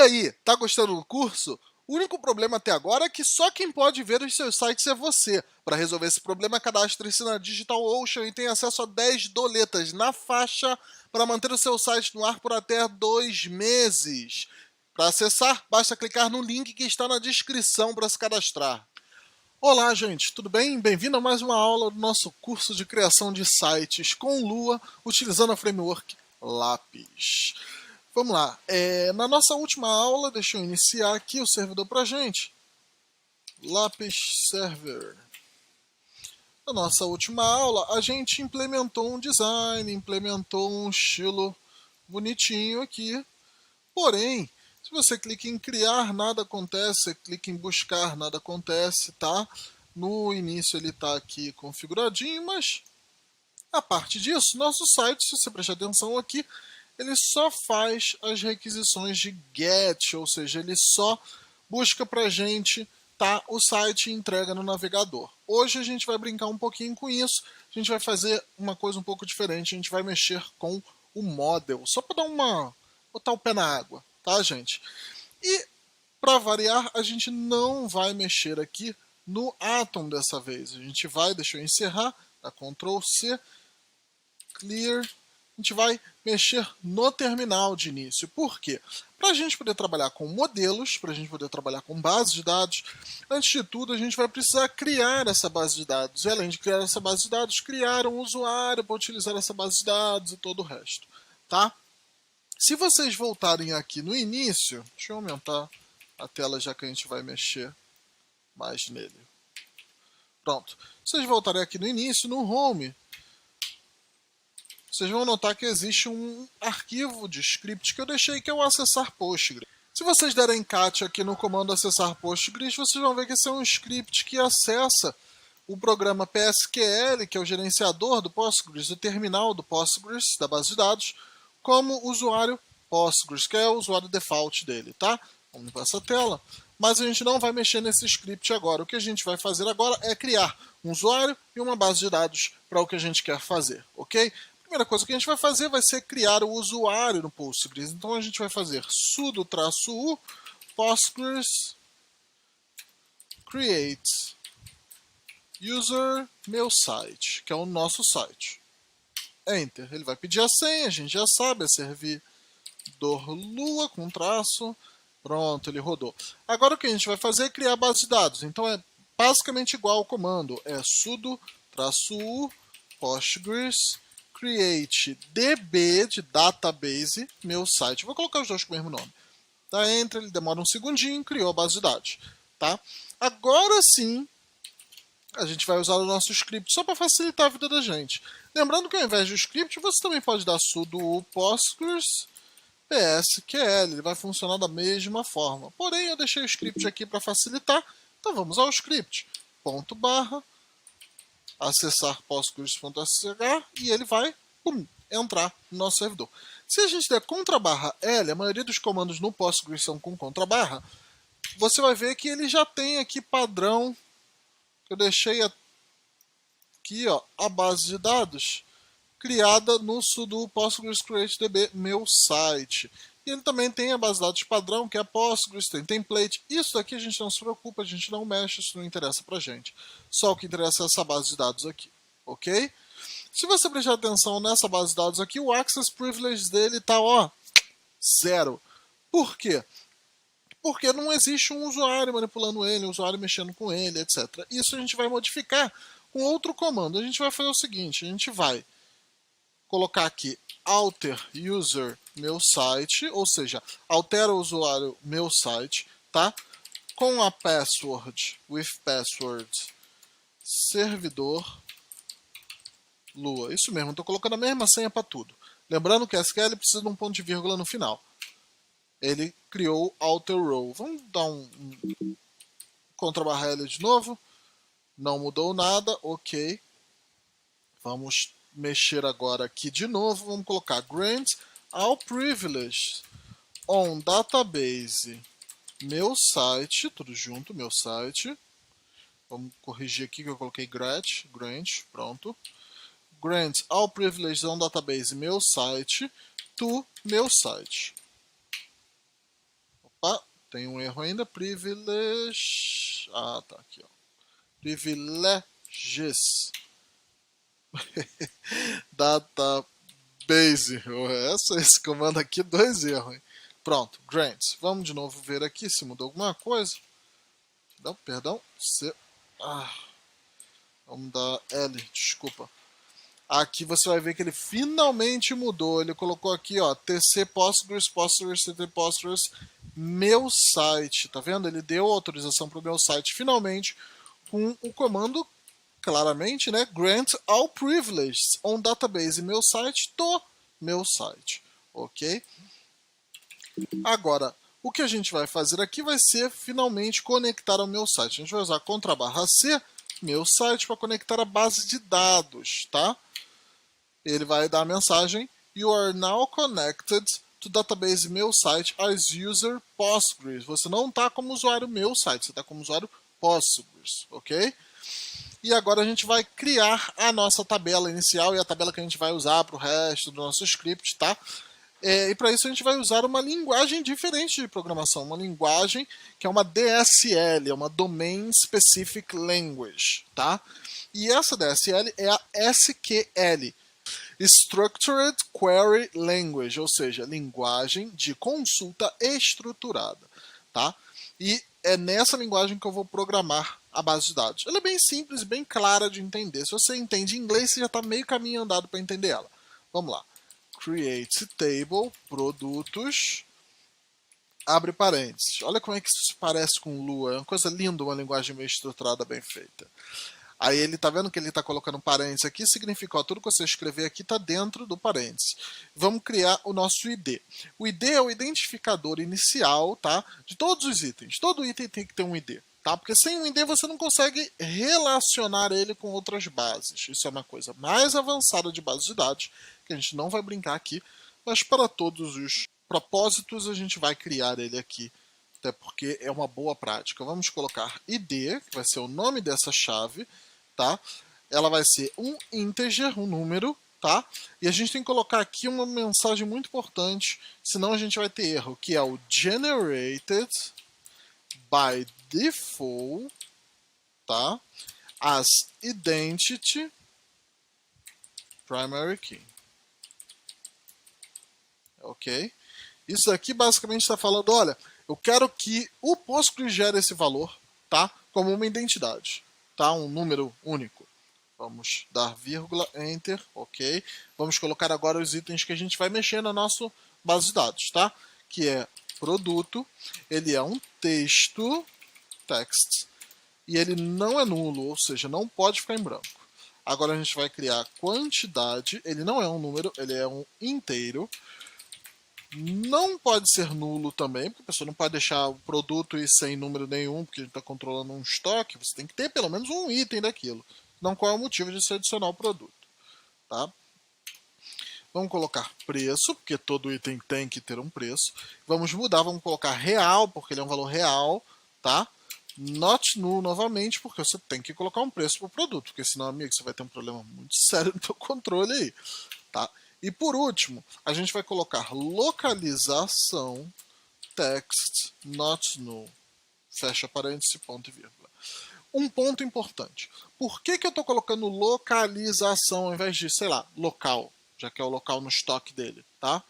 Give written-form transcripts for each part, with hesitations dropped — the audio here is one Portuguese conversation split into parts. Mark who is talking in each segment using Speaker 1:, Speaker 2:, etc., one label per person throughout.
Speaker 1: aí, tá gostando do curso? O único problema até agora é que só quem pode ver os seus sites é você. Para resolver esse problema, cadastre-se na DigitalOcean e tenha acesso a 10 doletas na faixa para manter o seu site no ar por até 2 meses. Para acessar, basta clicar no link que está na descrição para se cadastrar. Olá, gente, tudo bem? Bem-vindo a mais uma aula do nosso curso de criação de sites com Lua, utilizando a framework Lápis. Vamos lá, na nossa última aula, deixa eu iniciar aqui o servidor para a gente. Lápis Server. Na nossa última aula, a gente implementou um design, implementou um estilo bonitinho aqui. Porém, se você clica em criar, nada acontece. Você clica em buscar, nada acontece, tá? No início ele está aqui configuradinho, mas a parte disso, nosso site, se você prestar atenção aqui, ele só faz as requisições de GET, ou seja, ele só busca para a gente o site e entrega no navegador. Hoje a gente vai brincar um pouquinho com isso, a gente vai fazer uma coisa um pouco diferente, a gente vai mexer com o model, só para botar o pé na água, tá, gente? E, para variar, a gente não vai mexer aqui no Atom dessa vez. A gente vai, deixa eu encerrar, dá Ctrl C, Clear. A gente vai mexer no terminal de início. Por quê? Para a gente poder trabalhar com modelos, para a gente poder trabalhar com bases de dados, antes de tudo a gente vai precisar criar essa base de dados. E além de criar essa base de dados, criar um usuário para utilizar essa base de dados e todo o resto. Tá? Se vocês voltarem aqui no início, deixa eu aumentar a tela já que a gente vai mexer mais nele. Pronto. Se vocês voltarem aqui no início, no Home, vocês vão notar que existe um arquivo de script que eu deixei, que é o acessar Postgres. Se vocês derem cat aqui no comando acessar Postgres, vocês vão ver que esse é um script que acessa o programa PSQL, que é o gerenciador do Postgres, o terminal do Postgres, da base de dados, como usuário Postgres, que é o usuário default dele, tá? Vamos limpar essa tela. Mas a gente não vai mexer nesse script agora. O que a gente vai fazer agora é criar um usuário e uma base de dados para o que a gente quer fazer, ok? A primeira coisa que a gente vai fazer vai ser criar o usuário no Postgres. Então a gente vai fazer sudo-u Postgres create user meu site, que é o nosso site. Enter. Ele vai pedir a senha, a gente já sabe, é servidor Lua com traço. Pronto, ele rodou. Agora o que a gente vai fazer é criar a base de dados. Então é basicamente igual ao comando. É sudo-u Postgres create db de database meu site. Vou colocar os dois com o mesmo nome. Tá? Entra, ele demora um segundinho, criou a base de dados. Tá? Agora sim, a gente vai usar o nosso script só para facilitar a vida da gente. Lembrando que ao invés do script, você também pode dar sudo Postgres PSQL. Ele vai funcionar da mesma forma. Porém, eu deixei o script aqui para facilitar. Então vamos ao script. Ponto barra acessar postgres.sh e ele vai entrar no nosso servidor. Se a gente der /L, a maioria dos comandos no Postgres são com /, você vai ver que ele já tem aqui padrão. Eu deixei aqui a base de dados criada no sudo Postgres create db meu site. E ele também tem a base de dados padrão, que é a Postgres, tem template. Isso daqui a gente não se preocupa, a gente não mexe, isso não interessa pra gente. Só o que interessa é essa base de dados aqui, ok? Se você prestar atenção nessa base de dados aqui, o Access Privilege dele está, 0. Por quê? Porque não existe um usuário manipulando ele, um usuário mexendo com ele, etc. Isso a gente vai modificar com outro comando. A gente vai fazer o seguinte, a gente vai colocar aqui alter user meu site, ou seja, altera o usuário meu site, tá? Com a password, with password, servidor Lua. Isso mesmo, estou colocando a mesma senha para tudo. Lembrando que a SQL precisa de um ponto de vírgula no final. Ele criou alter row. Vamos dar um /L de novo. Não mudou nada, ok. Vamos mexer agora aqui de novo. Vamos colocar grant all privilege on database meu site, tudo junto, meu site. Vamos corrigir aqui que eu coloquei grant, pronto. Grant all privileges on database meu site to meu site. Opa, tem um erro ainda. Privilege. Ah, tá aqui, ó. Privileges. Database. Esse comando aqui, dois erros, hein? Pronto, grants. Vamos de novo ver aqui se mudou alguma coisa. Não, perdão. C. Vamos dar L, desculpa. Aqui você vai ver que ele finalmente mudou. Ele colocou aqui, ó, TC Postgres, Postgres, TT Postgres, meu site. Tá vendo? Ele deu autorização para o meu site finalmente com o comando, claramente, né? Grant all privileges on database meu site do meu site. Ok? Agora, o que a gente vai fazer aqui vai ser finalmente conectar ao meu site. A gente vai usar /C, meu site, para conectar a base de dados, tá? Ele vai dar a mensagem You are now connected to database meu site as user Postgres. Você não está como usuário meu site, você está como usuário Postgres, ok? E agora a gente vai criar a nossa tabela inicial e a tabela que a gente vai usar para o resto do nosso script, tá? E para isso a gente vai usar uma linguagem diferente de programação, uma linguagem que é uma DSL, é uma Domain Specific Language, tá? E essa DSL é a SQL, Structured Query Language, ou seja, linguagem de consulta estruturada, tá? E é nessa linguagem que eu vou programar a base de dados. Ela é bem simples, bem clara de entender. Se você entende inglês, você já está meio caminho andado para entender ela. Vamos lá. Create Table, produtos, abre parênteses. Olha como é que isso se parece com Lua. É uma coisa linda, uma linguagem meio estruturada, bem feita. Aí ele tá vendo que ele está colocando parênteses aqui, significa que tudo que você escrever aqui está dentro do parênteses. Vamos criar o nosso ID. O ID é o identificador inicial, tá, de todos os itens. Todo item tem que ter um ID, tá? Porque sem um ID você não consegue relacionar ele com outras bases. Isso é uma coisa mais avançada de bases de dados, que a gente não vai brincar aqui, mas para todos os propósitos a gente vai criar ele aqui, até porque é uma boa prática. Vamos colocar ID, que vai ser o nome dessa chave, tá? Ela vai ser um integer, um número, tá? E a gente tem que colocar aqui uma mensagem muito importante, senão a gente vai ter erro, que é o generated by default, tá? As identity primary key. Ok? Isso aqui basicamente está falando, olha, eu quero que o Postgres gere esse valor, tá? Como uma identidade, tá? Um número único. Vamos dar vírgula, enter, ok. Vamos colocar agora os itens que a gente vai mexer na nossa base de dados, tá? Que é produto, ele é um texto, text, e ele não é nulo, ou seja, não pode ficar em branco. Agora a gente vai criar quantidade, ele não é um número, ele é um inteiro. Não pode ser nulo também, porque a pessoa não pode deixar o produto ir sem número nenhum, porque a gente está controlando um estoque. Você tem que ter pelo menos um item daquilo. Não qual é o motivo de se adicionar o produto. Tá? Vamos colocar preço, porque todo item tem que ter um preço. Vamos mudar, vamos colocar real, porque ele é um valor real. Tá? Not null novamente, porque você tem que colocar um preço para o produto, porque senão, amigo, você vai ter um problema muito sério no seu controle aí. Tá? E por último, a gente vai colocar localização text not null. Fecha parênteses, ponto e vírgula. Um ponto importante. Por que eu estou colocando localização ao invés de, sei lá, local, já que é o local no estoque dele, tá?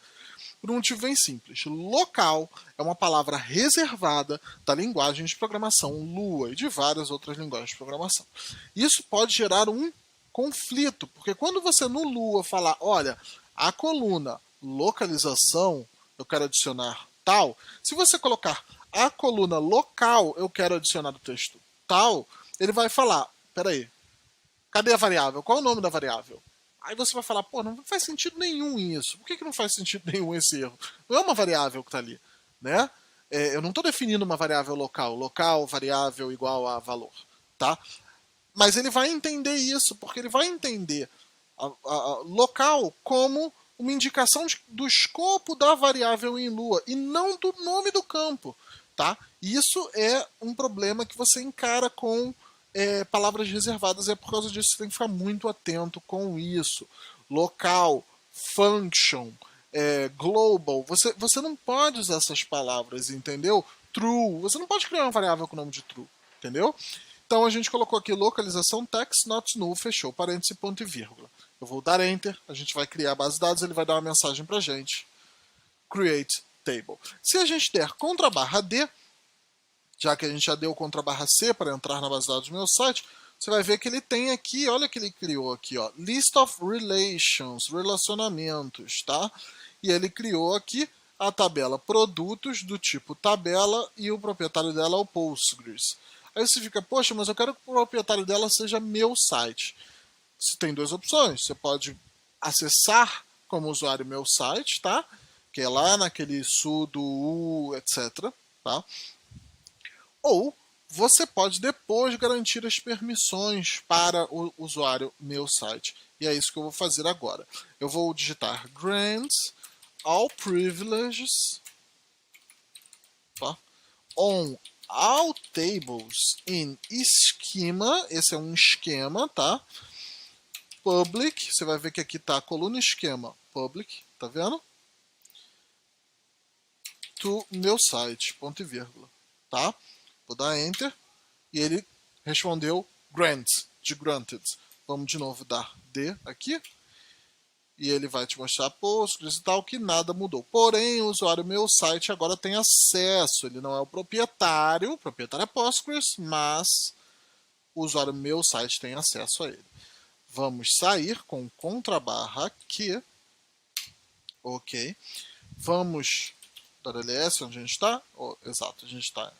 Speaker 1: Por um motivo bem simples. Local é uma palavra reservada da linguagem de programação Lua e de várias outras linguagens de programação. Isso pode gerar um conflito, porque quando você no Lua falar, olha, a coluna localização, eu quero adicionar tal, se você colocar a coluna local, eu quero adicionar o texto tal, ele vai falar, peraí, cadê a variável? Qual é o nome da variável? Aí você vai falar, pô, não faz sentido nenhum isso. Por que não faz sentido nenhum esse erro? Não é uma variável que está ali, né? Eu não estou definindo uma variável local, variável igual a valor, tá? Mas ele vai entender isso, porque ele vai entender a local como uma indicação do escopo da variável em Lua e não do nome do campo, tá? Isso é um problema que você encara com palavras reservadas, é por causa disso que você tem que ficar muito atento com isso. Local, function, global, você não pode usar essas palavras, entendeu? True, você não pode criar uma variável com o nome de true, entendeu? Então a gente colocou aqui localização text not null, fechou, parêntese, ponto e vírgula. Eu vou dar enter, a gente vai criar a base de dados, ele vai dar uma mensagem pra gente. Create table. Se a gente der /D, já que a gente já deu /C para entrar na base de dados do meu site, você vai ver que ele tem aqui, olha o que ele criou aqui, ó, list of relations, relacionamentos, tá? E ele criou aqui a tabela produtos do tipo tabela e o proprietário dela é o Postgres. Aí você fica, poxa, mas eu quero que o proprietário dela seja meu site. Você tem duas opções, você pode acessar como usuário meu site, tá? Que é lá naquele sudo u, etc, tá? Ou você pode depois garantir as permissões para o usuário meu site. E é isso que eu vou fazer agora. Eu vou digitar grant all privileges, tá? On all tables in schema. Esse é um esquema, tá? Public, você vai ver que aqui está a coluna esquema public, tá vendo? To meu site, ponto e vírgula, tá? Vou dar enter e ele respondeu grant, de granted. Vamos de novo dar D aqui e ele vai te mostrar Postgres e tal, que nada mudou. Porém, o usuário meu site agora tem acesso, ele não é o proprietário é Postgres, mas o usuário meu site tem acesso a ele. Vamos sair com /, aqui, ok. Vamos dar ls, onde a gente está, exato, a gente está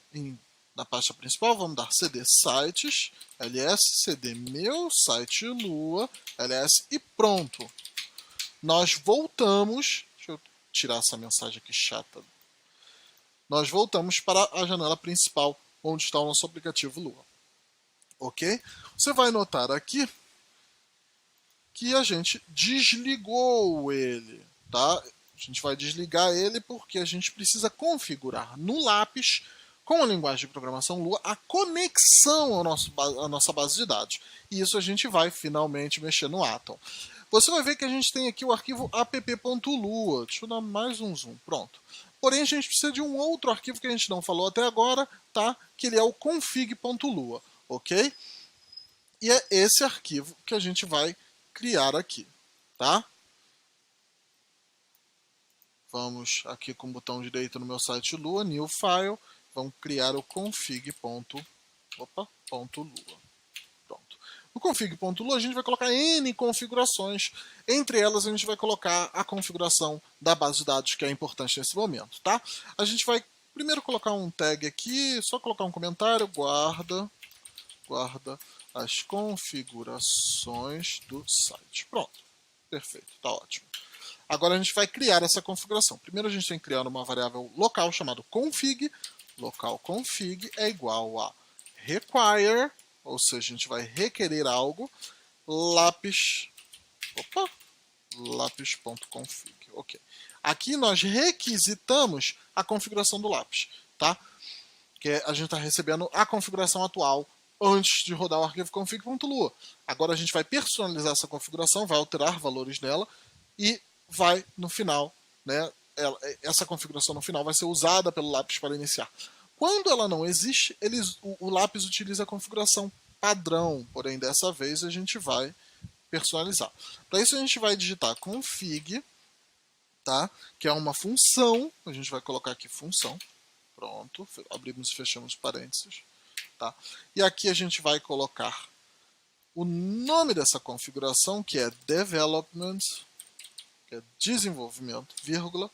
Speaker 1: na pasta principal, vamos dar cd sites, ls, cd meu site Lua, ls e pronto. Nós voltamos, deixa eu tirar essa mensagem aqui chata. Nós voltamos para a janela principal, onde está o nosso aplicativo Lua. Ok? Você vai notar aqui que a gente desligou ele, tá? A gente vai desligar ele porque a gente precisa configurar no lápis, com a linguagem de programação Lua, a conexão à nossa base de dados. E isso a gente vai finalmente mexer no Atom. Você vai ver que a gente tem aqui o arquivo app.lua. Deixa eu dar mais um zoom. Pronto. Porém, a gente precisa de um outro arquivo que a gente não falou até agora, tá? Que ele é o config.lua, ok? E é esse arquivo que a gente vai criar aqui, tá? Vamos aqui com o botão direito no meu site Lua, New File, vamos criar o config.lua. Pronto. No config.lua a gente vai colocar N configurações, entre elas a gente vai colocar a configuração da base de dados, que é importante nesse momento, tá? A gente vai primeiro colocar um tag aqui, só colocar um comentário, guarda as configurações do site. Pronto, perfeito, tá ótimo. Agora a gente vai criar essa configuração. Primeiro a gente tem que criar uma variável local chamada config. Local config é igual a require, ou seja, a gente vai requerer algo, lápis.config. Ok. Aqui nós requisitamos a configuração do lápis, tá? Que a gente está recebendo a configuração atual antes de rodar o arquivo config.lua. Agora a gente vai personalizar essa configuração, vai alterar valores nela e vai no final, né? Essa configuração no final vai ser usada pelo lápis para iniciar. Quando ela não existe, o lápis utiliza a configuração padrão, porém dessa vez a gente vai personalizar. Para isso a gente vai digitar config, tá? Que é uma função, a gente vai colocar aqui função. Pronto, abrimos e fechamos parênteses. Tá? E aqui a gente vai colocar o nome dessa configuração, que é development, que é desenvolvimento, vírgula.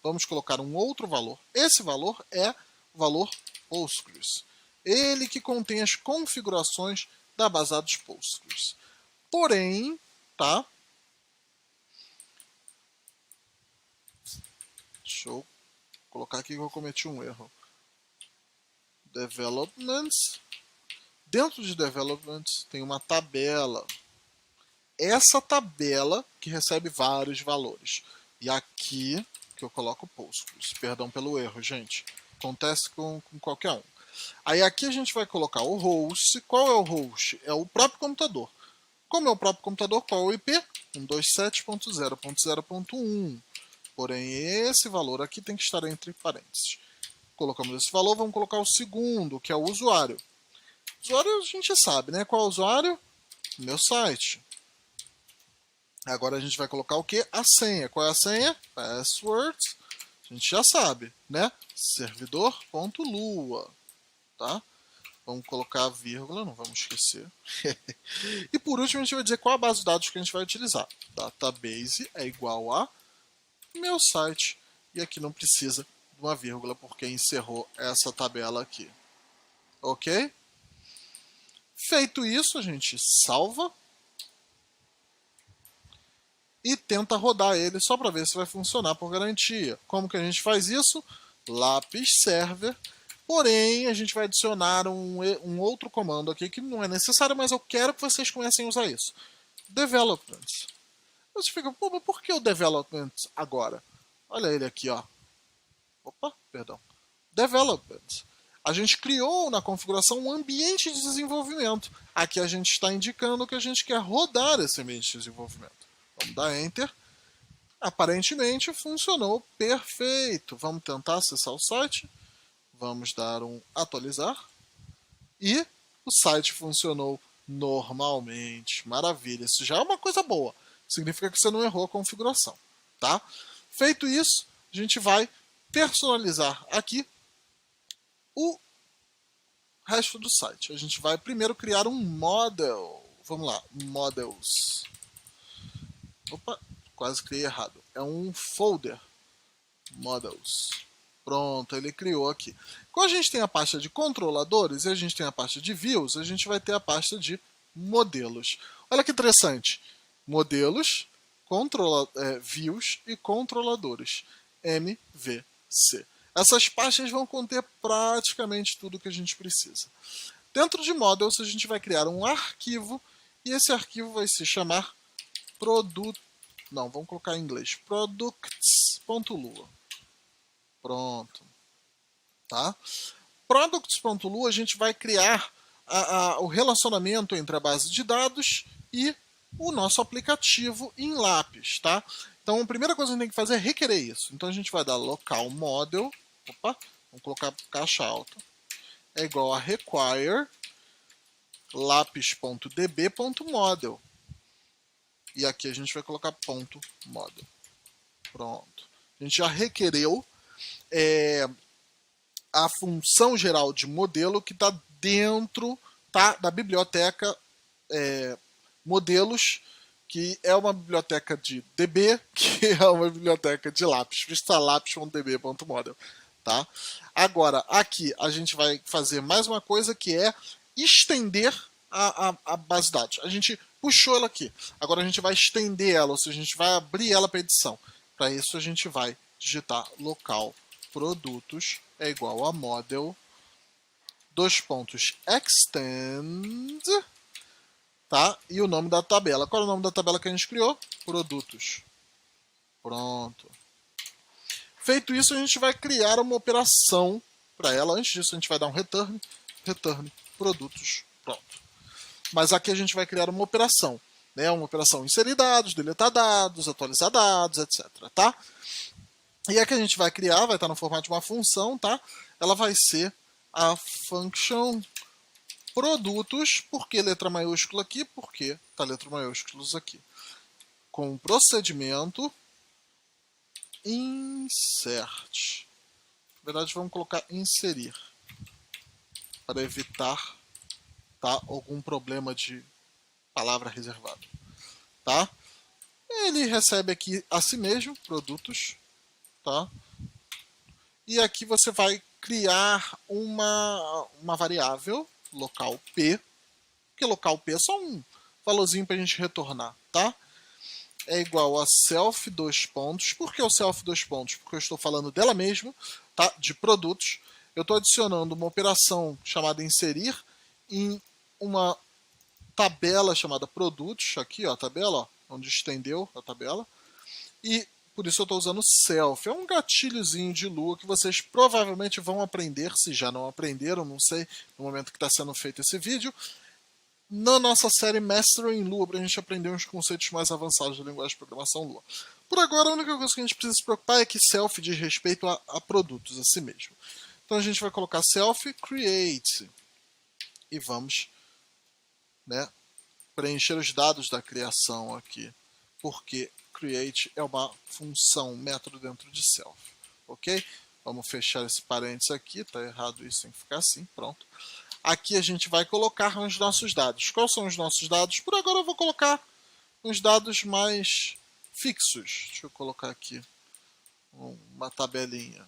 Speaker 1: Vamos colocar um outro valor. Esse valor é o valor Postgres. Ele que contém as configurações da base de dados Postgres. Porém, tá? Deixa eu colocar aqui que eu cometi um erro. Developments. Dentro de Developments tem uma tabela. Essa tabela que recebe vários valores. E aqui que eu coloco Postgres. Perdão pelo erro, gente. Acontece com qualquer um. Aí aqui a gente vai colocar o host. Qual é o host? É o próprio computador. Como é o próprio computador, qual é o IP? 127.0.0.1. Porém, esse valor aqui tem que estar entre parênteses. Colocamos esse valor, vamos colocar o segundo, que é o usuário. O usuário a gente sabe, né? Qual é o usuário? Meu site. Agora a gente vai colocar o que? A senha. Qual é a senha? Password. A gente já sabe, né? Servidor.lua. Tá? Vamos colocar a vírgula, não vamos esquecer. E por último a gente vai dizer qual a base de dados que a gente vai utilizar. Database é igual a meu site. E aqui não precisa de uma vírgula porque encerrou essa tabela aqui. Ok? Feito isso, a gente salva e tenta rodar ele só para ver se vai funcionar por garantia. Como que a gente faz isso? Lápis server. Porém, a gente vai adicionar um outro comando aqui que não é necessário, mas eu quero que vocês comecem a usar isso. Development. Você fica, pô, mas por que o development agora? Olha ele aqui, ó. Opa, perdão. Development. A gente criou na configuração um ambiente de desenvolvimento. Aqui a gente está indicando que a gente quer rodar esse ambiente de desenvolvimento. Vamos dar Enter. Aparentemente funcionou perfeito. Vamos tentar acessar o site. Vamos dar um atualizar. E o site funcionou normalmente. Maravilha. Isso já é uma coisa boa. Significa que você não errou a configuração. Tá? Feito isso, a gente vai personalizar aqui o resto do site. A gente vai primeiro criar um model. Vamos lá. Models. Opa, quase criei errado. É um folder. Models. Pronto, ele criou aqui. Quando a gente tem a pasta de controladores e a gente tem a pasta de views, a gente vai ter a pasta de modelos. Olha que interessante. Modelos, views e controladores. MVC. Essas pastas vão conter praticamente tudo que a gente precisa. Dentro de models, a gente vai criar um arquivo e esse arquivo vai se chamar vamos colocar em inglês. Products.lua. Pronto. Tá? Products.lua a gente vai criar o relacionamento entre a base de dados e o nosso aplicativo em lápis, tá? Então a primeira coisa que a gente tem que fazer é requerer isso. Então a gente vai dar local model, vamos colocar caixa alta, é igual a require lápis.db.model. E aqui a gente vai colocar ponto model. Pronto. A gente já requereu a função geral de modelo que está dentro da biblioteca modelos, que é uma biblioteca de DB, que é uma biblioteca de lápis, vista lápis.db.model. Tá? Agora, aqui a gente vai fazer mais uma coisa que é estender a base de dados. A gente puxou ela aqui. Agora a gente vai estender ela, ou seja, a gente vai abrir ela para edição. Para isso a gente vai digitar local produtos é igual a model extend, tá? E o nome da tabela. Qual é o nome da tabela que a gente criou? Produtos. Pronto. Feito isso, a gente vai criar uma operação para ela. Antes disso, a gente vai dar um return produtos. Pronto. Mas aqui a gente vai criar uma operação, né? Uma operação inserir dados, deletar dados, atualizar dados, etc. Tá? E aqui a gente vai criar, vai estar no formato de uma função, tá? Ela vai ser a function produtos, por que letra maiúscula aqui? Porque tá letra maiúsculas aqui. Com o procedimento insert. Na verdade, vamos colocar inserir, para evitar algum problema de palavra reservada. Tá? Ele recebe aqui a si mesmo, produtos. Tá? E aqui você vai criar uma variável, local P, porque local P é só um valorzinho para a gente retornar. Tá? É igual a self dois pontos. Por que o self dois pontos? Porque eu estou falando dela mesma, tá? De produtos. Eu estou adicionando uma operação chamada inserir em uma tabela chamada produtos, aqui ó, a tabela, ó, onde estendeu a tabela, e por isso eu estou usando self. É um gatilhozinho de Lua que vocês provavelmente vão aprender, se já não aprenderam, não sei, no momento que está sendo feito esse vídeo, na nossa série Mastering Lua, para a gente aprender uns conceitos mais avançados da linguagem de programação Lua. Por agora, a única coisa que a gente precisa se preocupar é que self diz respeito a produtos, a si mesmo. Então a gente vai colocar self create e vamos, né, preencher os dados da criação aqui, porque create é uma função, um método dentro de self, ok? Vamos fechar esse parênteses aqui, tá errado isso, tem que ficar assim, pronto. Aqui a gente vai colocar os nossos dados. Quais são os nossos dados? Por agora eu vou colocar os dados mais fixos. Deixa eu colocar aqui uma tabelinha.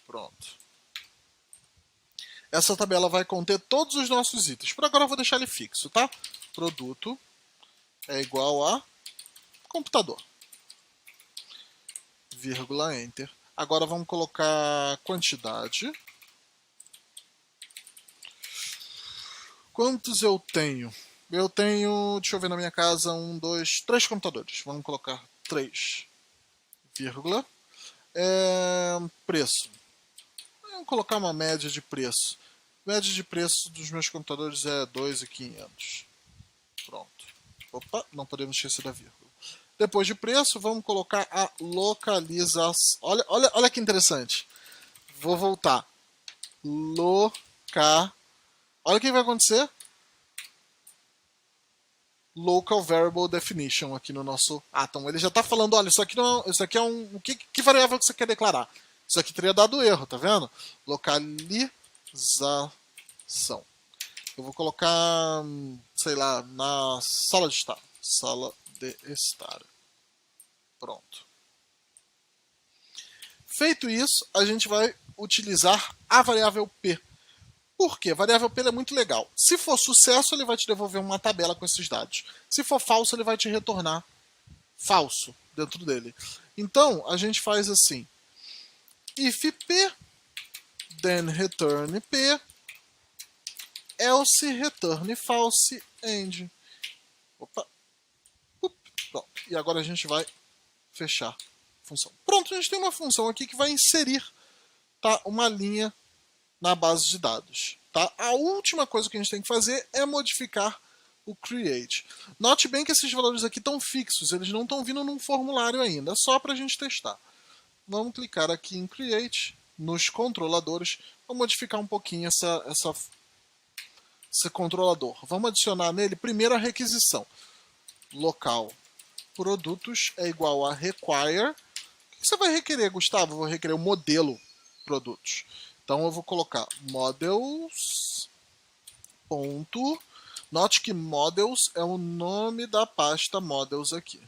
Speaker 1: Pronto. Essa tabela vai conter todos os nossos itens. Por agora eu vou deixar ele fixo, tá? Produto é igual a computador. Vírgula, enter. Agora vamos colocar quantidade. Quantos eu tenho? Eu tenho, deixa eu ver na minha casa, 1, 2, 3 computadores. Vamos colocar 3, vírgula. Preço. Vamos colocar uma média de preço. Média de preço dos meus computadores é 2.500. Pronto. Opa, não podemos esquecer da vírgula. Depois de preço, vamos colocar a localização. Olha que interessante. Vou voltar. Olha o que vai acontecer. Local Variable Definition aqui no nosso Atom. Ele já está falando, olha, isso aqui é um... Que variável que você quer declarar? Isso aqui teria dado erro, tá vendo? Localização. Eu vou colocar, sei lá, na sala de estar. Sala de estar. Pronto. Feito isso, a gente vai utilizar a variável P. Por quê? A variável P é muito legal. Se for sucesso, ele vai te devolver uma tabela com esses dados. Se for falso, ele vai te retornar falso dentro dele. Então, a gente faz assim. If P, then return P, else return false, end. Opa. Pronto. E agora a gente vai fechar a função. Pronto, a gente tem uma função aqui que vai inserir, tá, uma linha na base de dados. Tá? A última coisa que a gente tem que fazer é modificar o create. Note bem que esses valores aqui estão fixos, eles não estão vindo num formulário ainda, é só para a gente testar. Vamos clicar aqui em create, nos controladores, vamos modificar um pouquinho esse controlador. Vamos adicionar nele primeiro a requisição. Local produtos é igual a require. O que você vai requerer, Gustavo? Eu vou requerer o modelo produtos. Então eu vou colocar models. Note que models é o nome da pasta models aqui.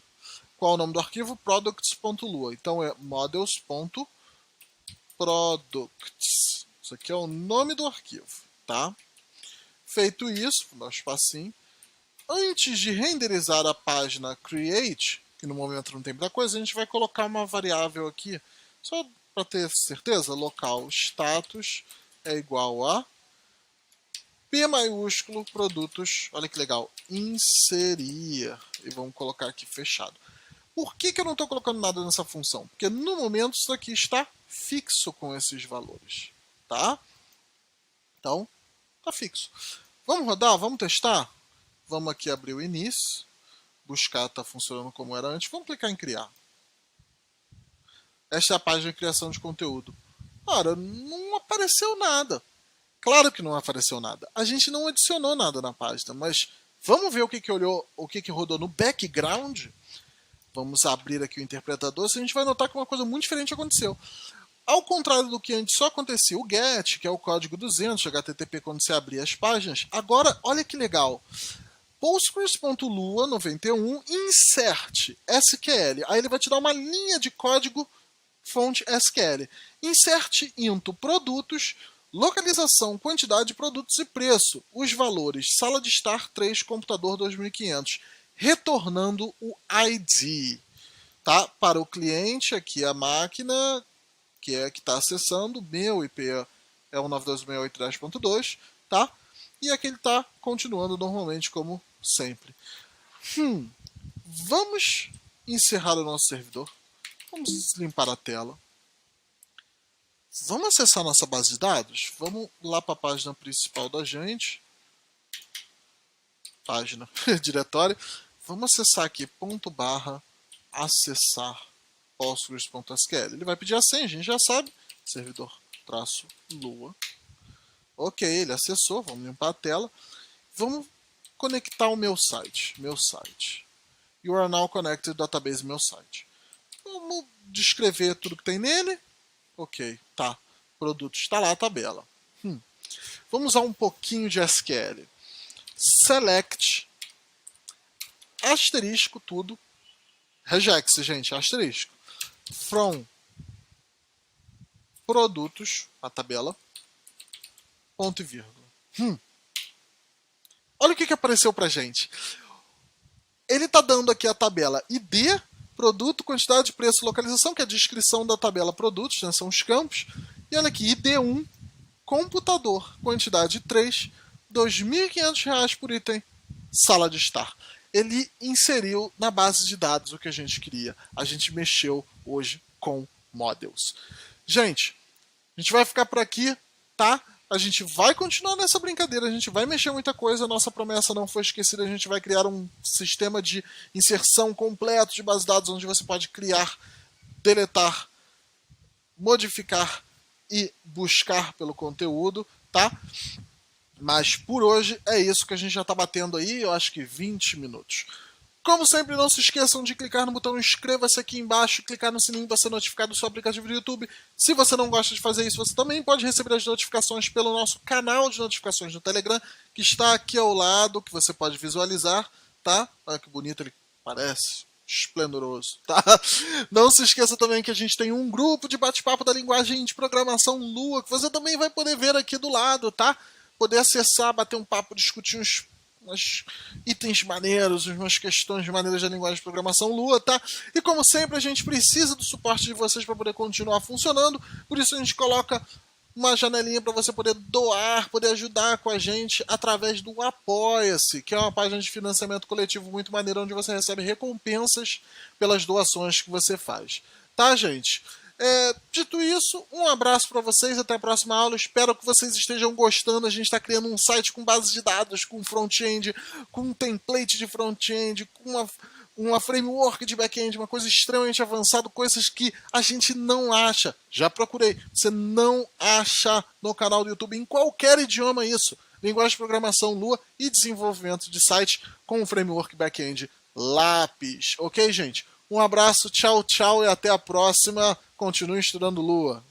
Speaker 1: Qual é o nome do arquivo? Products.lua. Então é models.products. Isso aqui é o nome do arquivo, tá? Feito isso, vou dar um espacinho. Antes de renderizar a página create, que no momento não tem muita coisa, a gente vai colocar uma variável aqui, só para ter certeza, local status é igual a P maiúsculo produtos, olha que legal, inserir, e vamos colocar aqui fechado. Por que eu não estou colocando nada nessa função? Porque no momento isso aqui está fixo com esses valores, tá? Então, está fixo. Vamos rodar? Vamos testar? Vamos aqui abrir o início, buscar está funcionando como era antes, vamos clicar em criar. Esta é a página de criação de conteúdo. Ora, não apareceu nada. Claro que não apareceu nada. A gente não adicionou nada na página, mas vamos ver o que rodou no background? Vamos abrir aqui o interpretador, a gente vai notar que uma coisa muito diferente aconteceu. Ao contrário do que antes só acontecia o GET, que é o código 200, HTTP quando você abria as páginas, agora, olha que legal. Postgres.lua 91 insert SQL. Aí ele vai te dar uma linha de código fonte SQL. Insert into produtos, localização, quantidade de produtos e preço. Os valores, sala de estar 3, computador 2500. Retornando o ID. Tá? Para o cliente, aqui a máquina que está acessando, meu IP é o 92.168.10.2, tá? E aqui ele está continuando normalmente como sempre. Vamos encerrar o nosso servidor. Vamos limpar a tela. Vamos acessar nossa base de dados? Vamos lá para a página principal da gente. Página, diretório. Vamos acessar aqui, /acessar Postgres.sql. Ele vai pedir a senha, a gente já sabe, servidor-lua. Ok, ele acessou, vamos limpar a tela. Vamos conectar o meu site. You are now connected database meu site. Vamos descrever tudo que tem nele. Ok, tá. Produto está lá, a tabela. Vamos usar um pouquinho de SQL. Select, asterisco, tudo. Regex, gente, asterisco. From produtos, a tabela, ponto e vírgula. Olha o que apareceu pra gente. Ele está dando aqui a tabela ID, produto, quantidade, preço, localização, que é a descrição da tabela produtos, né, são os campos. E olha aqui, ID1, computador, quantidade 3, R$ 2.500 por item, sala de estar. Ele inseriu na base de dados o que a gente queria. A gente mexeu hoje com models. Gente, a gente vai ficar por aqui, tá? A gente vai continuar nessa brincadeira, a gente vai mexer muita coisa, nossa promessa não foi esquecida, a gente vai criar um sistema de inserção completo de base de dados, onde você pode criar, deletar, modificar e buscar pelo conteúdo, tá? Mas por hoje é isso que a gente já está batendo aí, eu acho que 20 minutos. Como sempre, não se esqueçam de clicar no botão inscreva-se aqui embaixo, clicar no sininho para ser notificado do seu aplicativo do YouTube. Se você não gosta de fazer isso, você também pode receber as notificações pelo nosso canal de notificações no Telegram, que está aqui ao lado, que você pode visualizar, tá? Olha que bonito ele parece, esplendoroso, tá? Não se esqueça também que a gente tem um grupo de bate-papo da linguagem de programação Lua, que você também vai poder ver aqui do lado, tá? Poder acessar, bater um papo, discutir uns itens maneiros, umas questões maneiras da linguagem de programação Lua, tá? E como sempre, a gente precisa do suporte de vocês para poder continuar funcionando, por isso a gente coloca uma janelinha para você poder doar, poder ajudar com a gente através do Apoia-se, que é uma página de financiamento coletivo muito maneira, onde você recebe recompensas pelas doações que você faz. Tá, gente? Dito isso, um abraço para vocês, até a próxima aula, espero que vocês estejam gostando. A gente está criando um site com base de dados, com front-end, com um template de front-end, com uma framework de back-end, uma coisa extremamente avançada, coisas que a gente não acha. Já procurei, você não acha no canal do YouTube, em qualquer idioma isso. Linguagem de programação Lua e desenvolvimento de site com o framework back-end Lápis. Ok, gente? Um abraço, tchau, tchau e até a próxima. Continue estudando Lua.